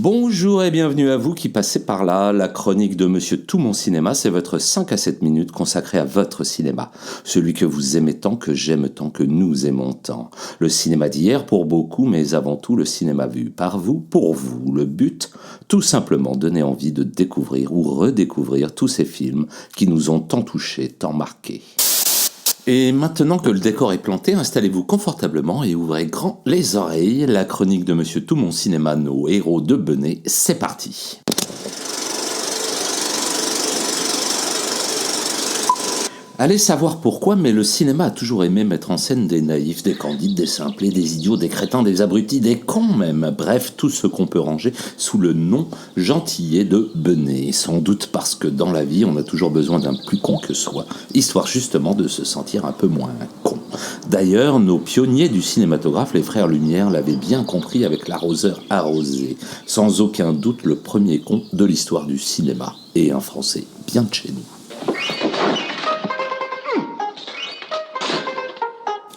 Bonjour et bienvenue à vous qui passez par là. La chronique de Monsieur Tout Mon Cinéma, c'est votre 5 à 7 minutes consacrée à votre cinéma. Celui que vous aimez tant, que j'aime tant, que nous aimons tant. Le cinéma d'hier pour beaucoup, mais avant tout le cinéma vu par vous, pour vous. Le but, tout simplement donner envie de découvrir ou redécouvrir tous ces films qui nous ont tant touchés, tant marqués. Et maintenant que le décor est planté, installez-vous confortablement et ouvrez grand les oreilles. La chronique de Monsieur Tout Mon Cinéma, nos héros de Benet, c'est parti. Allez savoir pourquoi, mais le cinéma a toujours aimé mettre en scène des naïfs, des candides, des simplés, des idiots, des crétins, des abrutis, des cons même. Bref, tout ce qu'on peut ranger sous le nom gentillet de Benet. Sans doute parce que dans la vie, on a toujours besoin d'un plus con que soi, histoire justement de se sentir un peu moins con. D'ailleurs, nos pionniers du cinématographe, les frères Lumière, l'avaient bien compris avec L'arroseur arrosé. Sans aucun doute, le premier con de l'histoire du cinéma. Et un Français bien de chez nous.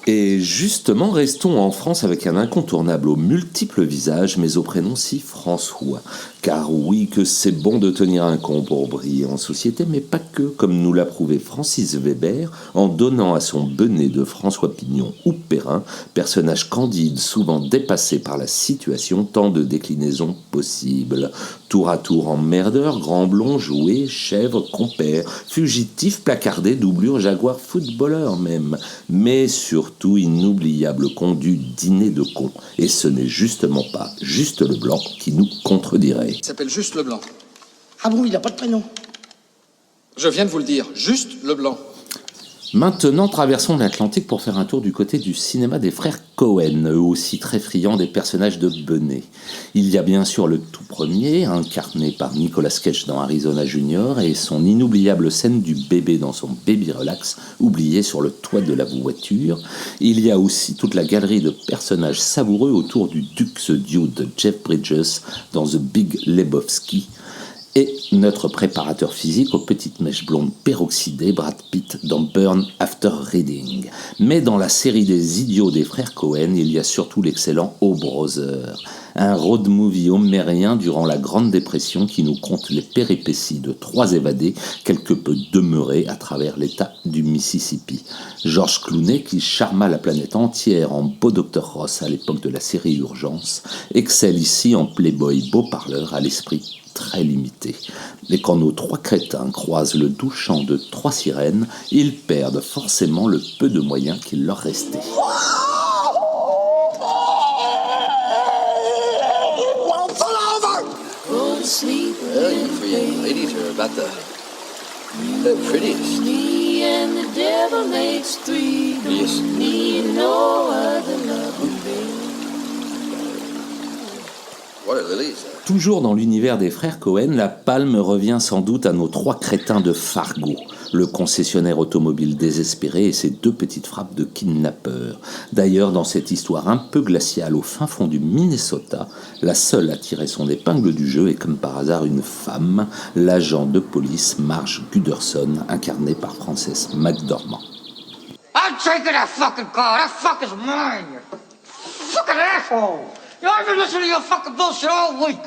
Et justement, restons en France avec un incontournable aux multiples visages, mais au prénom si François. Car oui, que c'est bon de tenir un con pour briller en société, mais pas que, comme nous l'a prouvé Francis Weber, en donnant à son Benet de François Pignon ou Perrin, personnage candide, souvent dépassé par la situation, tant de déclinaisons possibles. Tour à tour emmerdeur, grand blond, jouet, chèvre, compère, fugitif, placardé, doublure, jaguar, footballeur même. Mais surtout inoubliable con du dîner de cons. Et ce n'est justement pas Juste Leblanc qui nous contredirait. Il s'appelle Juste Leblanc. Ah bon, il n'a pas de prénom? Je viens de vous le dire, Juste Leblanc. Maintenant, traversons l'Atlantique pour faire un tour du côté du cinéma des frères Cohen, eux aussi très friands des personnages de Benet. Il y a bien sûr le tout premier, incarné par Nicolas Cage dans Arizona Junior, et son inoubliable scène du bébé dans son baby relax, oublié sur le toit de la voiture. Il y a aussi toute la galerie de personnages savoureux autour du Dukes Duo de Jeff Bridges dans The Big Lebowski, et notre préparateur physique aux petites mèches blondes peroxydées, Brad Pitt dans Burn After Reading. Mais dans la série des idiots des frères Cohen, il y a surtout l'excellent O Brother, un road movie homérien durant la Grande Dépression qui nous conte les péripéties de trois évadés quelque peu demeurés à travers l'État du Mississippi. George Clooney, qui charma la planète entière en beau Dr Ross à l'époque de la série Urgence, excelle ici en playboy beau parleur à l'esprit très limité. Et quand nos trois crétins croisent le doux chant de trois sirènes, ils perdent forcément le peu de moyens qu'il leur restait. Well, you three young ladies are about the prettiest. Me and the devil makes three. Yes. Don't need no other love. What are lilies? Toujours dans l'univers des frères Cohen, la palme revient sans doute à nos trois crétins de Fargo, le concessionnaire automobile désespéré et ses deux petites frappes de kidnappeurs. D'ailleurs, dans cette histoire un peu glaciale au fin fond du Minnesota, la seule à tirer son épingle du jeu est comme par hasard une femme, l'agent de police Marge Guderson, incarnée par Frances McDormand. I'm taking that fucking car. That fucker's mine. You fucking asshole. You know, I've been listening to your fucking bullshit all week.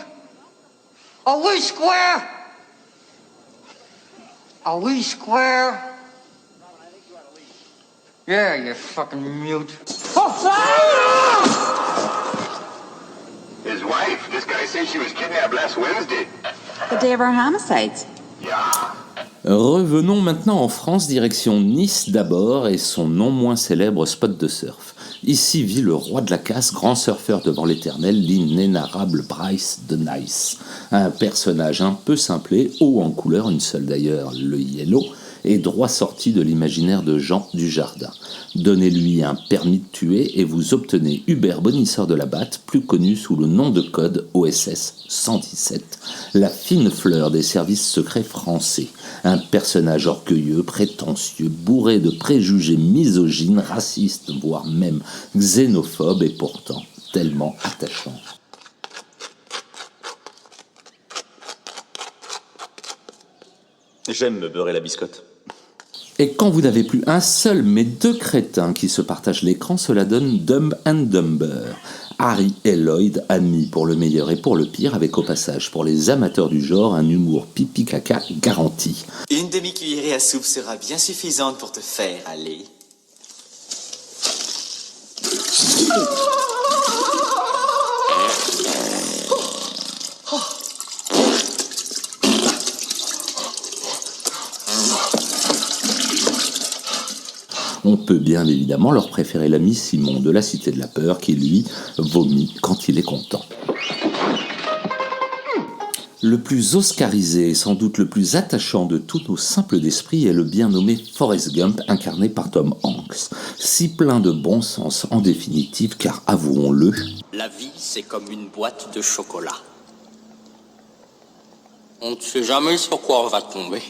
Are we square? Are we square? Yeah, you fucking mute. His wife? This guy said she was kidnapped last Wednesday. The day of our homicides. Revenons maintenant en France, direction Nice d'abord et son non moins célèbre spot de surf. Ici vit le roi de la casse, grand surfeur devant l'éternel, l'inénarrable Bryce de Nice. Un personnage un peu simplé, haut en couleur, une seule d'ailleurs, le yellow, et droit sorti de l'imaginaire de Jean Dujardin. Donnez-lui un permis de tuer et vous obtenez Hubert Bonisseur de la Batte, plus connu sous le nom de code OSS 117, la fine fleur des services secrets français. Un personnage orgueilleux, prétentieux, bourré de préjugés misogynes, racistes, voire même xénophobes, et pourtant tellement attachant. J'aime me beurrer la biscotte. Et quand vous n'avez plus un seul mais deux crétins qui se partagent l'écran, cela donne Dumb and Dumber. Harry et Lloyd, amis pour le meilleur et pour le pire, avec au passage pour les amateurs du genre un humour pipi-caca garanti. Une demi-cuillerée à soupe sera bien suffisante pour te faire aller. On peut bien évidemment leur préférer l'ami Simon de la Cité de la Peur qui, lui, vomit quand il est content. Le plus oscarisé et sans doute le plus attachant de tous nos simples d'esprit est le bien nommé Forrest Gump, incarné par Tom Hanks. Si plein de bon sens en définitive, car avouons-le... La vie, c'est comme une boîte de chocolat. On ne sait jamais sur quoi on va tomber.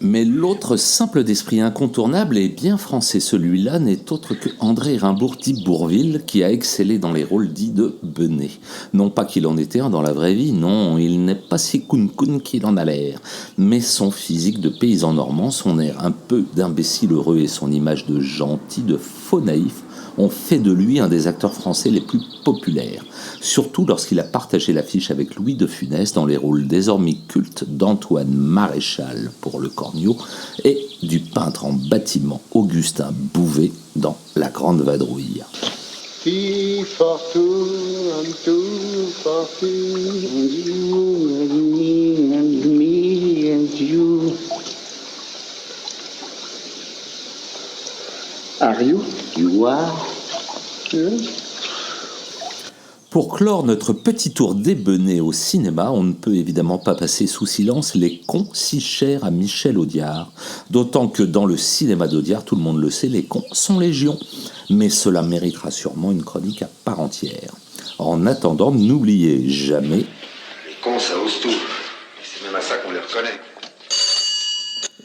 Mais l'autre simple d'esprit incontournable et bien français, celui-là, n'est autre que André Rimbaud dit Bourvil, qui a excellé dans les rôles dits de Benet. Non pas qu'il en était un dans la vraie vie, non, il n'est pas si coun-coun qu'il en a l'air. Mais son physique de paysan normand, son air un peu d'imbécile heureux et son image de gentil, de faux naïf, ont fait de lui un des acteurs français les plus populaires, surtout lorsqu'il a partagé l'affiche avec Louis de Funès dans les rôles désormais cultes d'Antoine Maréchal pour Le Cornio et du peintre en bâtiment Augustin Bouvet dans La Grande Vadrouille. Tea for two and two for two, and you and me and you. Are you? You are? Pour clore notre petit tour débené au cinéma, on ne peut évidemment pas passer sous silence les cons si chers à Michel Audiard. D'autant que dans le cinéma d'Audiard, tout le monde le sait, les cons sont légion. Mais cela méritera sûrement une chronique à part entière. En attendant, n'oubliez jamais... Les cons, ça ose tout. Et c'est même à ça qu'on les reconnaît.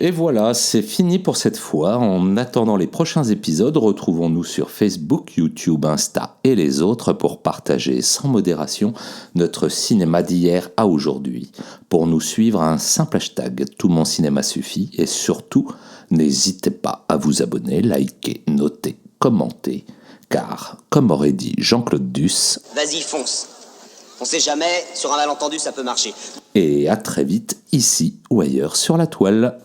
Et voilà, c'est fini pour cette fois. En attendant les prochains épisodes, retrouvons-nous sur Facebook, YouTube, Insta et les autres pour partager sans modération notre cinéma d'hier à aujourd'hui. Pour nous suivre, un simple hashtag « Tout mon cinéma suffit » et surtout, n'hésitez pas à vous abonner, liker, noter, commenter, car, comme aurait dit Jean-Claude Duss... Vas-y, fonce. On sait jamais, sur un malentendu, ça peut marcher. Et à très vite, ici ou ailleurs sur la toile.